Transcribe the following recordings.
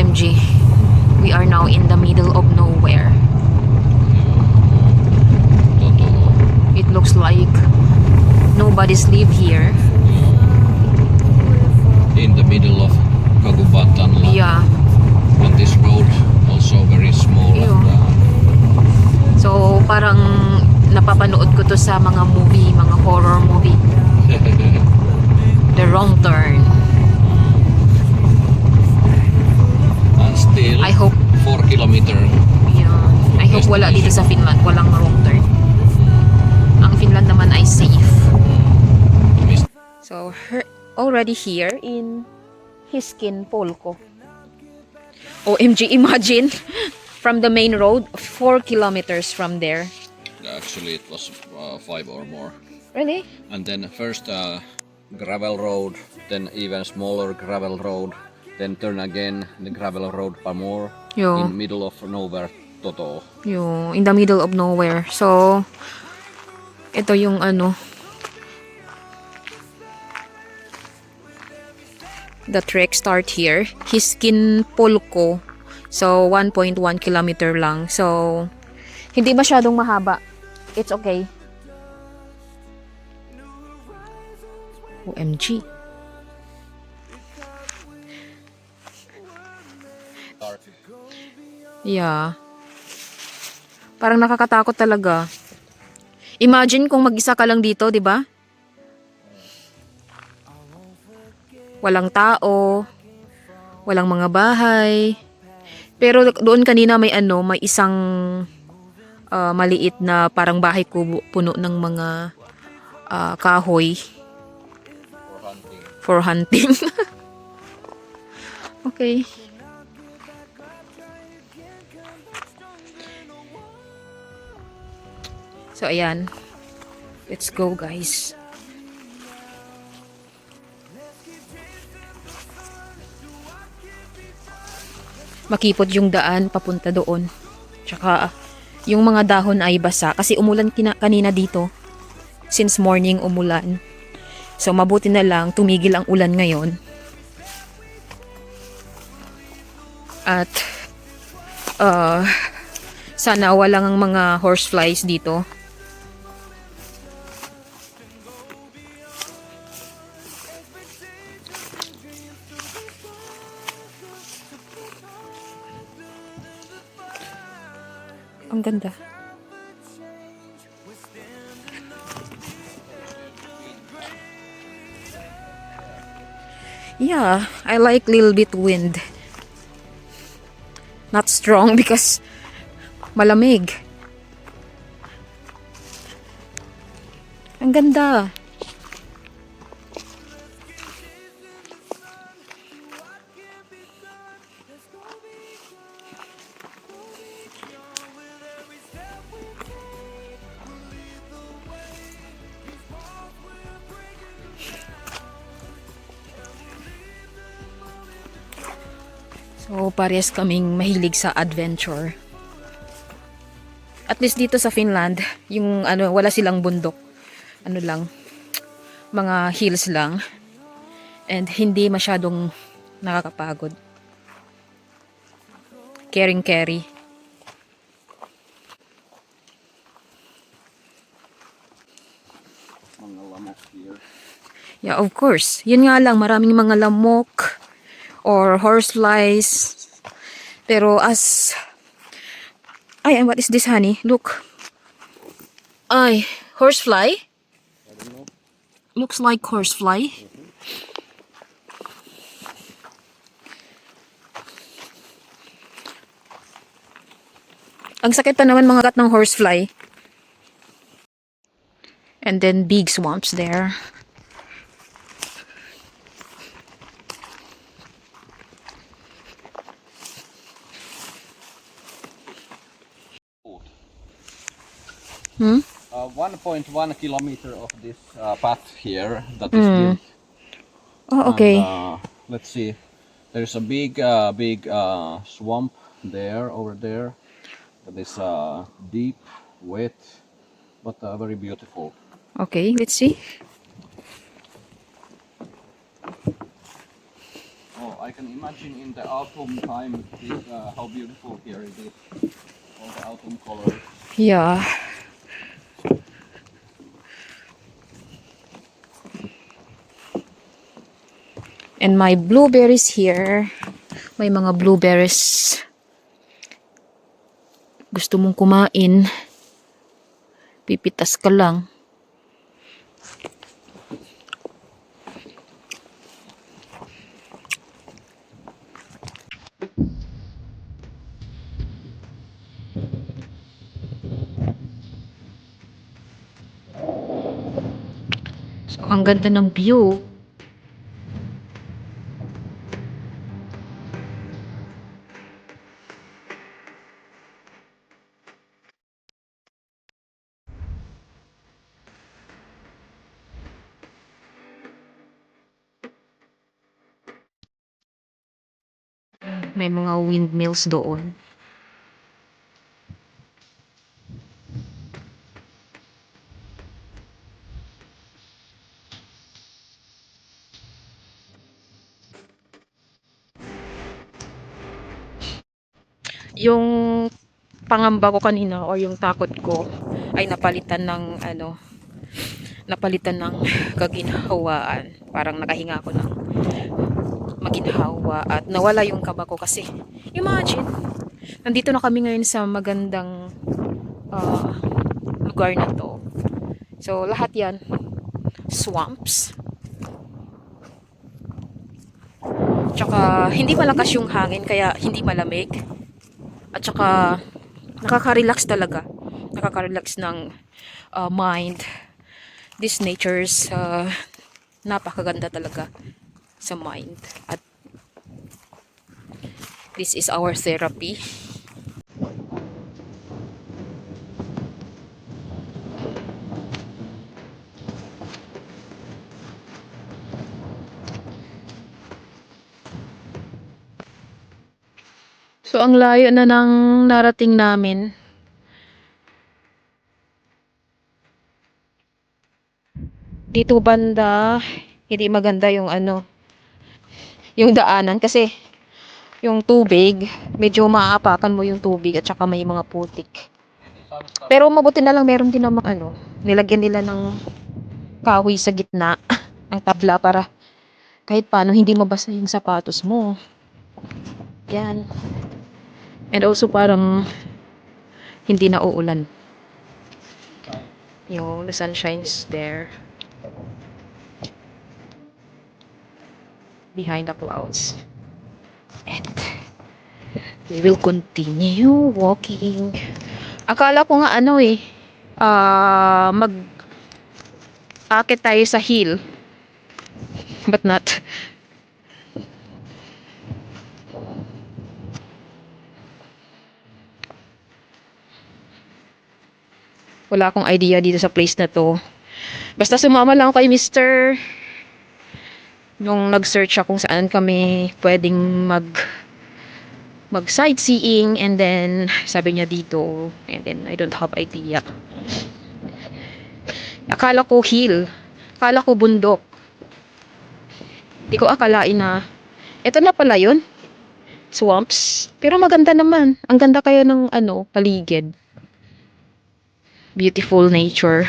OMG. We are now in the middle of nowhere. It looks like nobody's live here. In the middle of Kagubatan. Yeah. And this road also very small. So parang napapanood ko to sa mga movie, mga horror movie. The Wrong Turn. And still I hope 4 kilometer. Yeah. I hope wala dito sa Finland, walang wrong turn. Ang Finland naman ay safe. So already here in Hiskin Polko. OMG, imagine from the main road 4 kilometers from there. Actually it was 5 or more. Really? And then first gravel road, then even smaller gravel road, then turn again the gravel road pa more. Yo. In middle of nowhere totoo. Yo, in the middle of nowhere. So ito yung ano, the trek start here. Hiskin Polko. So 1.1 kilometer lang. So hindi masyadong mahaba. It's okay. OMG. Yeah. Parang nakakatakot talaga. Imagine kung mag-isa ka lang dito, 'di ba? Walang tao, walang mga bahay. Pero doon kanina may ano, may isang maliit na parang bahay kubo puno ng mga kahoy for hunting. Okay. So ayan. Let's go, guys. Makipot yung daan papunta doon. Tsaka yung mga dahon ay basa kasi umulan kanina dito. Since morning umulan. So mabuti na lang tumigil ang ulan ngayon. At sana walang mga horseflies dito. Ang ganda. Yeah, I like little bit wind. Not strong because malamig. Ang ganda. So, parehas kaming mahilig sa adventure. At least dito sa Finland, yung ano, wala silang bundok. Ano lang, mga hills lang. And hindi masyadong nakakapagod. Caring-carry. Mga lamok here. Yeah, of course. Yun nga lang, maraming mga lamok or horseflies. Pero as... Ay, and what is this, honey? Look. Ay, horsefly? Looks like horsefly. Ang sakit pa naman mga gat ng horsefly. And then big swamps there. Hmm? 1.1 kilometer of this path here that is built. Oh, okay. And, let's see. There's a big swamp there, over there. That is deep, wet, but very beautiful. Okay, let's see. Oh, I I can imagine in the autumn time how beautiful here it is. All the autumn colors. Yeah. And my blueberries here. May mga blueberries. Gusto mong kumain. Pipitas ka lang. So, ang ganda ng view. May mga windmills doon. Yung pangamba ko kanina or yung takot ko ay napalitan ng kaginhawaan. Parang nakahinga ako ng maginhawa at nawala yung kaba ko kasi imagine, nandito na kami ngayon sa magandang lugar na to. So lahat yan swamps. Tsaka hindi malakas yung hangin kaya hindi malamig. At saka nakaka-relax talaga. Nakaka-relax ng mind. This nature's napakaganda talaga sa mind. At this is our therapy. So, ang layo na ng narating namin. Dito banda, hindi maganda yung yung daanan kasi yung tubig, medyo maaapakan mo yung tubig at saka may mga putik. Pero mabuti na lang meron din namang nilagyan nila ng kahoy sa gitna ng tabla para kahit paano hindi mabasa yung sapatos mo. Yan. And also parang hindi na uulan. The sun shines there. Behind the clouds. And we will continue walking. Akala ko nga mag-akit tayo sa hill. But not. Wala akong idea dito sa place na to. Basta sumama lang ako kay Mr. Nung nag-search ako kung saan kami pwedeng mag sightseeing, and then sabi niya dito, and then I don't have idea. Akala ko hill. Akala ko bundok. Di ko akalain na eto na pala yun. Swamps. Pero maganda naman. Ang ganda kaya ng paligid. Beautiful nature.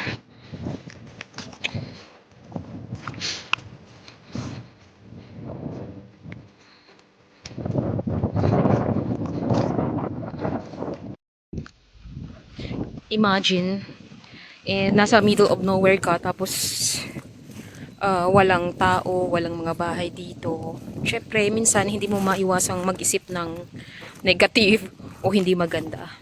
Imagine, nasa middle of nowhere ka tapos walang tao, walang mga bahay dito. Syempre, minsan hindi mo maiwasang mag-isip ng negative o hindi maganda.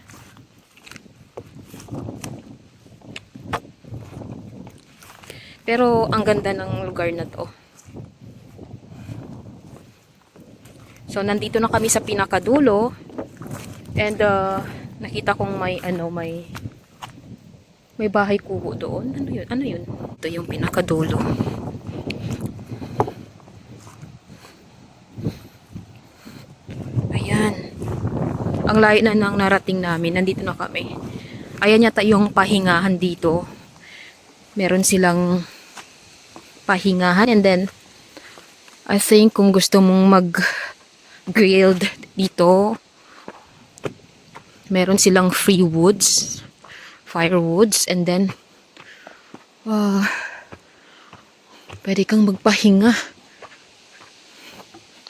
Pero ang ganda ng lugar na to. So nandito na kami sa pinakadulo, and nakita kong may bahay kubo doon. Ano yun? Ito yung pinakadulo. Ayan. Ang layo na nang narating namin. Nandito na kami. Ayan yata yung pahingahan dito. Meron silang pahingahan, and then I think kung gusto mong grilled dito. Meron silang free woods, firewoods, and then pwede kang magpahinga.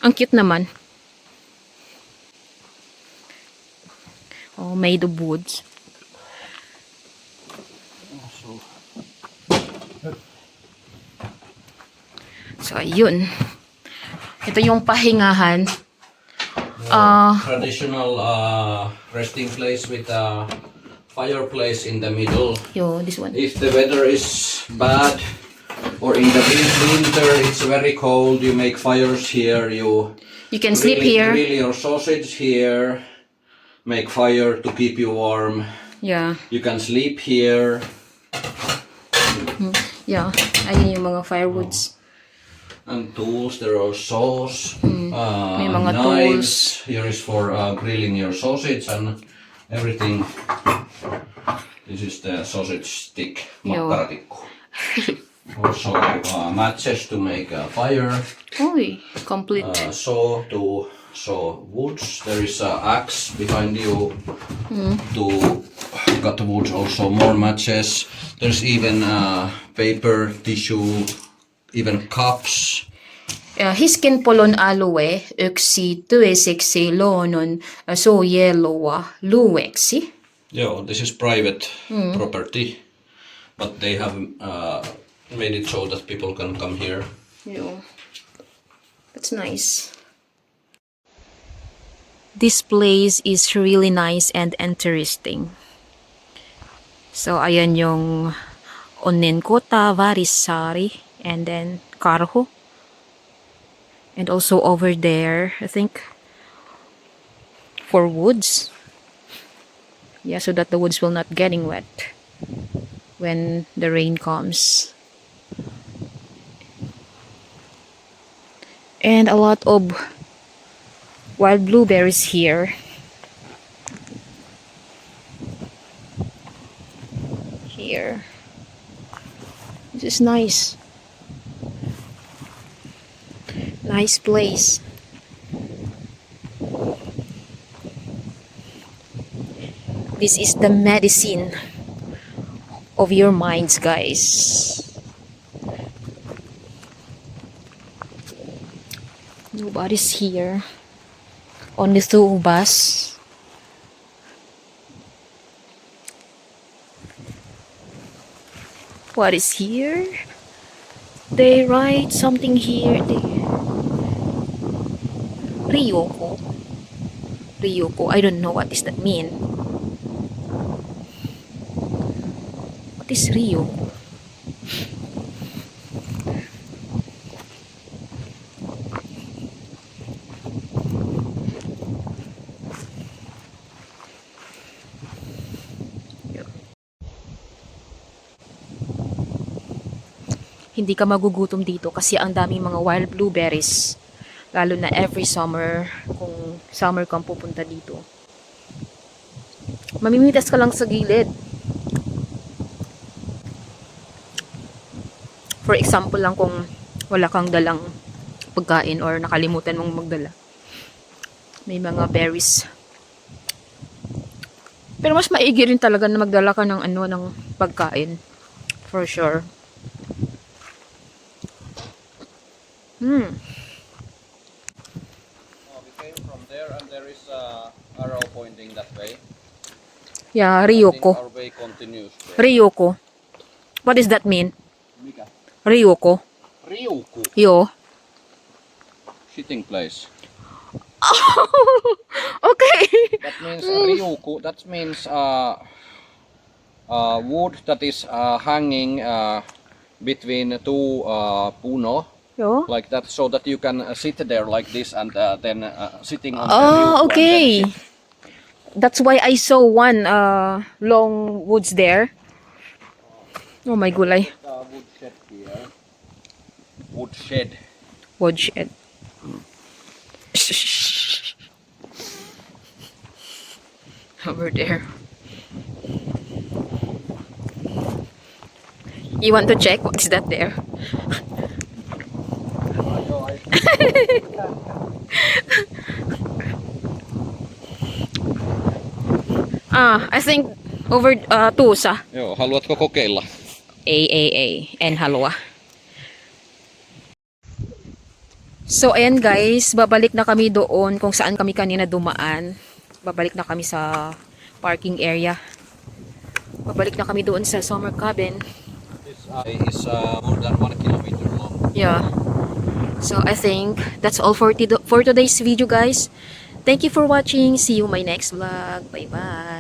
Ang cute naman. Oh, made of woods. So, ayun. Ito yung pahingahan. Traditional resting place with a fireplace in the middle. Yo, this one. If the weather is bad or in the winter it's very cold, you make fires here. You You can sleep here. grill your sausage here. Make fire to keep you warm. Yeah. You can sleep here. Yeah. Ayun yung mga firewoods. And tools, there are saws, May mga knives. Here is for grilling your sausage and everything. This is the sausage stick, Joo. makkaratikku. Also matches to make a fire. Oy, complete. Saw to saw woods. There is a axe behind you to cut the woods. Also more matches. There's even paper, tissue, even cups. Hiskenpolon alue yksi työseksi luonnon suojelua lueksi. Yeah, this is private property, but they have made it so that people can come here. Joo. That's nice. This place is really nice and interesting. So, ayan yung Onnenkota, Varisari, and then Karho. And also over there, I think, for woods. Yeah, so that the woods will not getting wet when the rain comes. And a lot of wild blueberries here. Here. This is nice. Nice place. This is the medicine of your minds, guys. Nobody's here. Only two of us. What is here? They write something here. Ryoko. Ryoko. I don't know what does that mean. What is Ryoko? Hindi ka magugutom dito kasi ang daming mga wild blueberries. Lalo na every summer, kung summer kang pupunta dito. Mamimitas ka lang sa gilid. For example lang kung wala kang dalang pagkain or nakalimutan mong magdala. May mga berries. Pero mas maigi rin talaga na magdala ka ng ng pagkain. For sure. We came from there and there is a arrow pointing that way. Yeah, I think Ryoko. our way continues there. Ryoko. What does that mean? Mikä? Ryoko. Ryuku. Yo. Shitting place. Okay. That means ryuku. That means wood that is hanging between two puno. Yo. Like that, so that you can sit there like this and then sitting on the Oh, ryuku and then okay. sit. That's why I saw one long woods there. Oh my gulay. Wood shed here. Wood shed. Wood shed. Over there. You want to check? What is that there? I think over Tuusa. Joo, haluatko kokeilla? Ei. En halwa. So, ayan guys, babalik na kami doon kung saan kami kanina dumaan. Babalik na kami sa parking area. Babalik na kami doon sa summer cabin. This is more than 1 kilometer long. Yeah. So, I think that's all for today's video, guys. Thank you for watching. See you in my next vlog. Bye-bye.